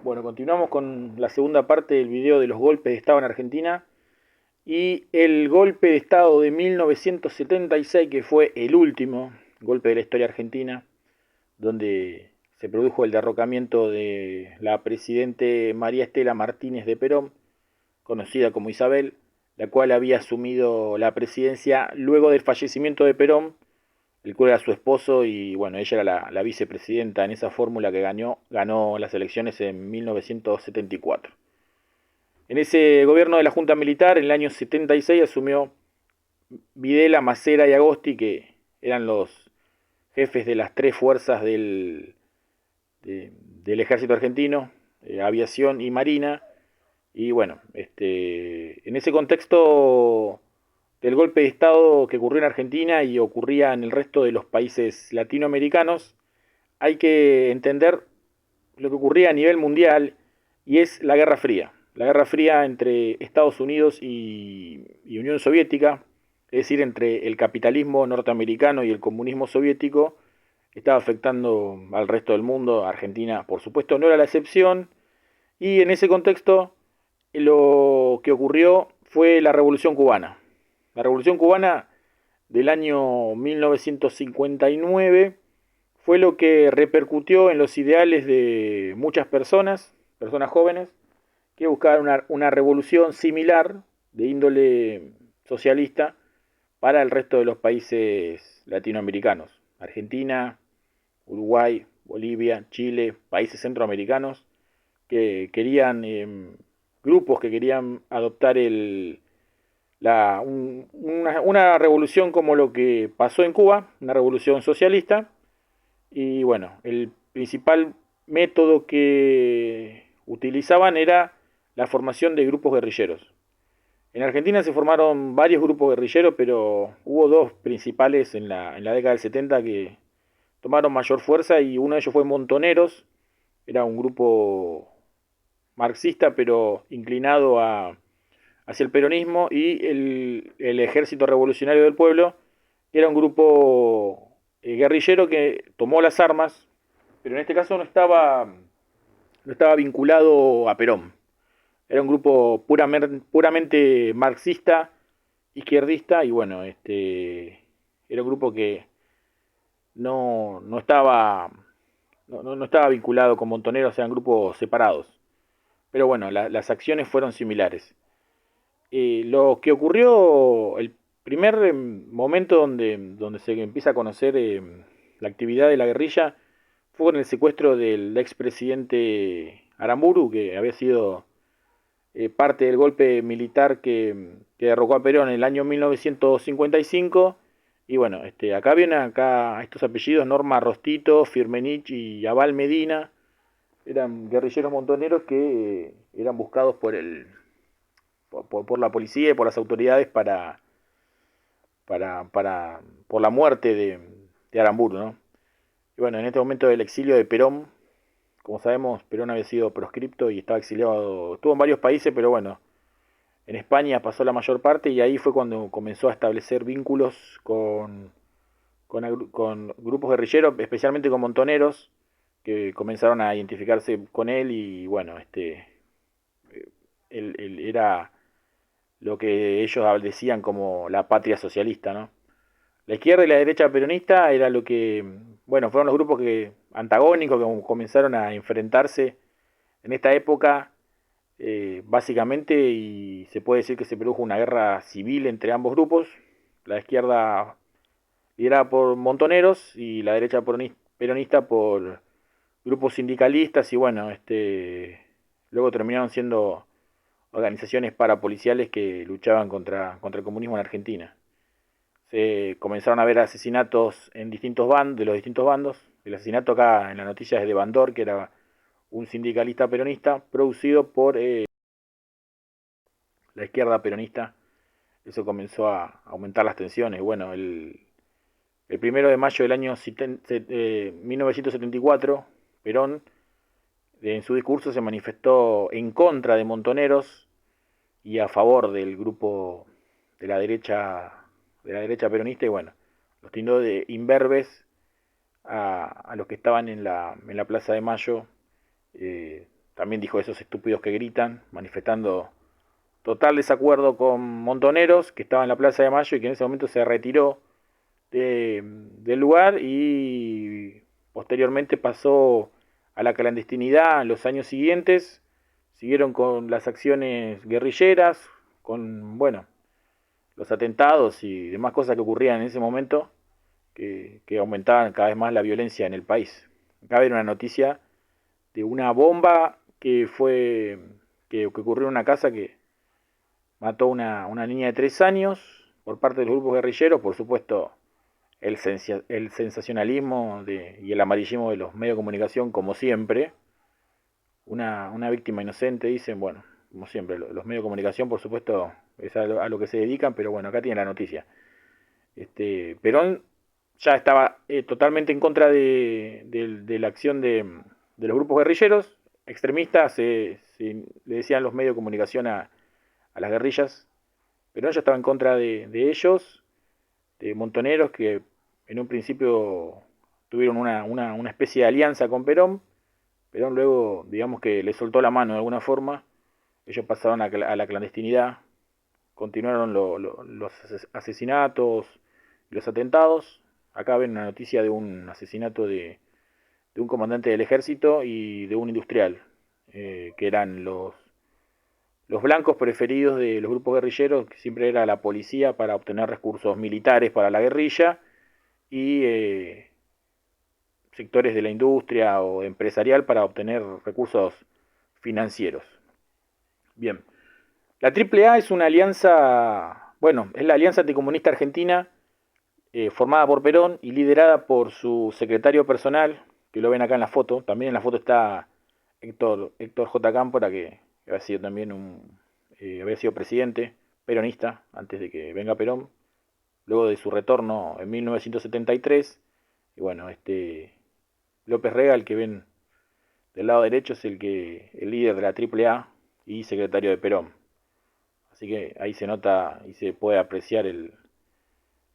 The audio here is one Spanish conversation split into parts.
Bueno, continuamos con la segunda parte del video de los golpes de Estado en Argentina y el golpe de Estado de 1976, que fue el último golpe de la historia argentina, donde se produjo el derrocamiento de la presidente María Estela Martínez de Perón, conocida como Isabel, la cual había asumido la presidencia luego del fallecimiento de Perón, el cual era su esposo, y bueno, ella era la vicepresidenta en esa fórmula que ganó las elecciones en 1974. En ese gobierno de la Junta Militar, en el año 76, asumió Videla, Macera y Agosti, que eran los jefes de las tres fuerzas del ejército argentino, aviación y marina. Y bueno, en ese contexto del golpe de Estado que ocurrió en Argentina y ocurría en el resto de los países latinoamericanos, hay que entender lo que ocurría a nivel mundial, y es la Guerra Fría. La Guerra Fría entre Estados Unidos y Unión Soviética, es decir, entre el capitalismo norteamericano y el comunismo soviético, estaba afectando al resto del mundo. Argentina, por supuesto, no era la excepción, y en ese contexto lo que ocurrió fue la Revolución Cubana. La Revolución Cubana del año 1959 fue lo que repercutió en los ideales de muchas personas, personas jóvenes, que buscaban una revolución similar de índole socialista para el resto de los países latinoamericanos. Argentina, Uruguay, Bolivia, Chile, países centroamericanos que querían, grupos que querían adoptar una revolución como lo que pasó en Cuba, una revolución socialista. Y bueno, el principal método que utilizaban era la formación de grupos guerrilleros. En Argentina se formaron varios grupos guerrilleros, pero hubo dos principales en la década del 70 que tomaron mayor fuerza, y uno de ellos fue Montoneros. Era un grupo marxista pero inclinado hacia el peronismo, y el Ejército Revolucionario del Pueblo, que era un grupo guerrillero que tomó las armas, pero en este caso no estaba vinculado a Perón. Era un grupo puramente marxista, izquierdista, y bueno, era un grupo que no estaba vinculado con Montoneros, eran grupos separados. Pero bueno, las acciones fueron similares. Lo que ocurrió, el primer momento donde se empieza a conocer la actividad de la guerrilla, fue con el secuestro del expresidente Aramburu, que había sido parte del golpe militar que derrocó a Perón en el año 1955. Y bueno, acá vienen estos apellidos: Norma Rostito, Firmenich y Abal Medina. Eran guerrilleros montoneros que eran buscados por la policía y por las autoridades por la muerte de Aramburu, ¿no? Y bueno, en este momento del exilio de Perón, como sabemos, Perón había sido proscripto y estaba exiliado. Estuvo en varios países, pero bueno, en España pasó la mayor parte, y ahí fue cuando comenzó a establecer vínculos con grupos guerrilleros, especialmente con montoneros, que comenzaron a identificarse con él. Y bueno, él era lo que ellos decían como la patria socialista, ¿no? La izquierda y la derecha peronista era lo que, bueno, fueron los grupos antagónicos que comenzaron a enfrentarse en esta época, básicamente, y se puede decir que se produjo una guerra civil entre ambos grupos. La izquierda liderada por montoneros y la derecha peronista por grupos sindicalistas, y bueno, luego terminaron siendo organizaciones parapoliciales que luchaban contra el comunismo en Argentina. Se comenzaron a ver asesinatos en de los distintos bandos. El asesinato acá en la noticia es de Bandor, que era un sindicalista peronista, producido por la izquierda peronista. Eso comenzó a aumentar las tensiones. Bueno, el 1 de mayo del año 1974, Perón, en su discurso, se manifestó en contra de Montoneros y a favor del grupo de la derecha peronista. Y bueno, los tildó de imberbes a los que estaban en la Plaza de Mayo, también dijo esos estúpidos que gritan, manifestando total desacuerdo con Montoneros, que estaba en la Plaza de Mayo y que en ese momento se retiró del lugar y posteriormente pasó a la clandestinidad en los años siguientes. Siguieron con las acciones guerrilleras, con, bueno, los atentados y demás cosas que ocurrían en ese momento, que aumentaban cada vez más la violencia en el país. Acá hay una noticia de una bomba que ocurrió en una casa que mató una niña de 3 años por parte de los grupos guerrilleros. Por supuesto, el sensacionalismo y el amarillismo de los medios de comunicación, como siempre. Una víctima inocente, dicen, bueno, como siempre, los medios de comunicación, por supuesto, es a lo que se dedican, pero bueno, acá tiene la noticia. Perón ya estaba totalmente en contra de la acción de los grupos guerrilleros extremistas, le decían los medios de comunicación a las guerrillas. Perón ya estaba en contra de ellos, de Montoneros, que en un principio tuvieron una especie de alianza con Perón. Perón luego, digamos que le soltó la mano de alguna forma. Ellos pasaron a la clandestinidad, continuaron los asesinatos, los atentados. Acá ven una noticia de un asesinato de un comandante del ejército y de un industrial, que eran los blancos preferidos de los grupos guerrilleros, que siempre era la policía para obtener recursos militares para la guerrilla, y sectores de la industria o empresarial para obtener recursos financieros. Bien, la AAA es una alianza, bueno, es la Alianza Anticomunista Argentina, formada por Perón y liderada por su secretario personal, que lo ven acá en la foto. También en la foto está Héctor J. Cámpora, que había sido también había sido presidente peronista antes de que venga Perón, luego de su retorno en 1973. Y bueno, López Rega, el que ven del lado derecho, es el líder de la AAA y secretario de Perón. Así que ahí se nota y se puede apreciar el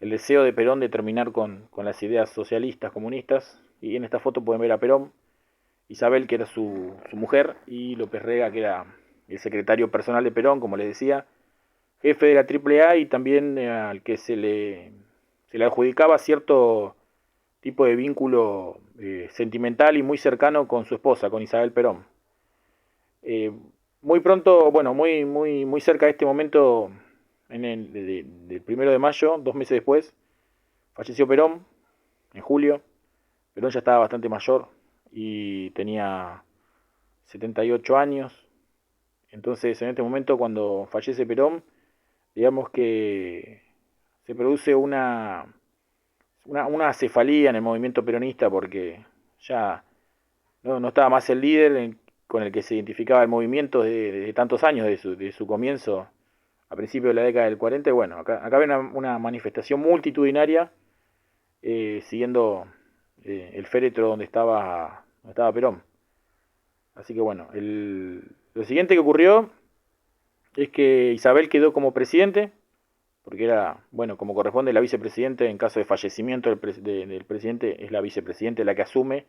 deseo de Perón de terminar con las ideas socialistas, comunistas. Y en esta foto pueden ver a Perón, Isabel, que era su mujer, y López Rega, que era el secretario personal de Perón, como les decía, jefe de la AAA y también al que se le adjudicaba cierto tipo de vínculo sentimental y muy cercano con su esposa, con Isabel Perón. Muy pronto, bueno, muy cerca de este momento, del 1 de mayo, 2 meses después, falleció Perón, en julio. Perón ya estaba bastante mayor y tenía 78 años. Entonces, en este momento, cuando fallece Perón, digamos que se produce una cefalía en el movimiento peronista, porque ya no estaba más el líder con el que se identificaba el movimiento de tantos años, de su comienzo a principios de la década del 40. Y bueno, acá ven una manifestación multitudinaria siguiendo el féretro donde estaba Perón. Así que bueno, lo siguiente que ocurrió es que Isabel quedó como presidente, porque era, bueno, como corresponde, la vicepresidente en caso de fallecimiento del presidente, es la vicepresidente la que asume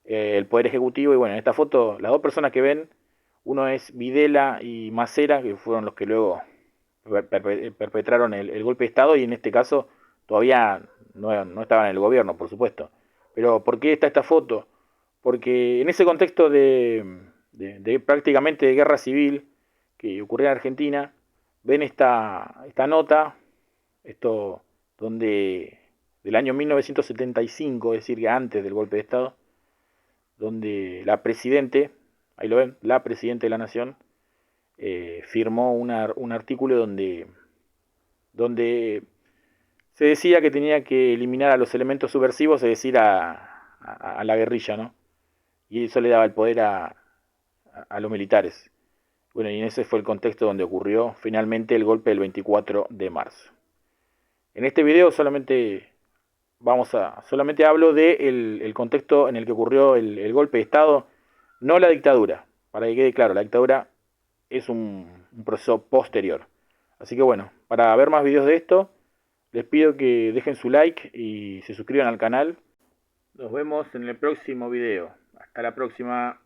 el poder ejecutivo. Y bueno, en esta foto, las dos personas que ven, uno es Videla y Macera, que fueron los que luego perpetraron el golpe de Estado, y en este caso todavía no estaban en el gobierno, por supuesto. Pero ¿por qué está esta foto? Porque en ese contexto de prácticamente de guerra civil que ocurría en Argentina, ven esta nota, esto donde del año 1975, es decir, que antes del golpe de Estado, donde la presidente, ahí lo ven, la presidenta de la Nación, firmó un artículo donde se decía que tenía que eliminar a los elementos subversivos, es decir, a la guerrilla, ¿no? Y eso le daba el poder a los militares. Bueno, y en ese fue el contexto donde ocurrió finalmente el golpe del 24 de marzo. En este video solamente hablo del contexto en el que ocurrió el golpe de Estado, no la dictadura. Para que quede claro, la dictadura es un proceso posterior. Así que bueno, para ver más videos de esto, les pido que dejen su like y se suscriban al canal. Nos vemos en el próximo video. Hasta la próxima.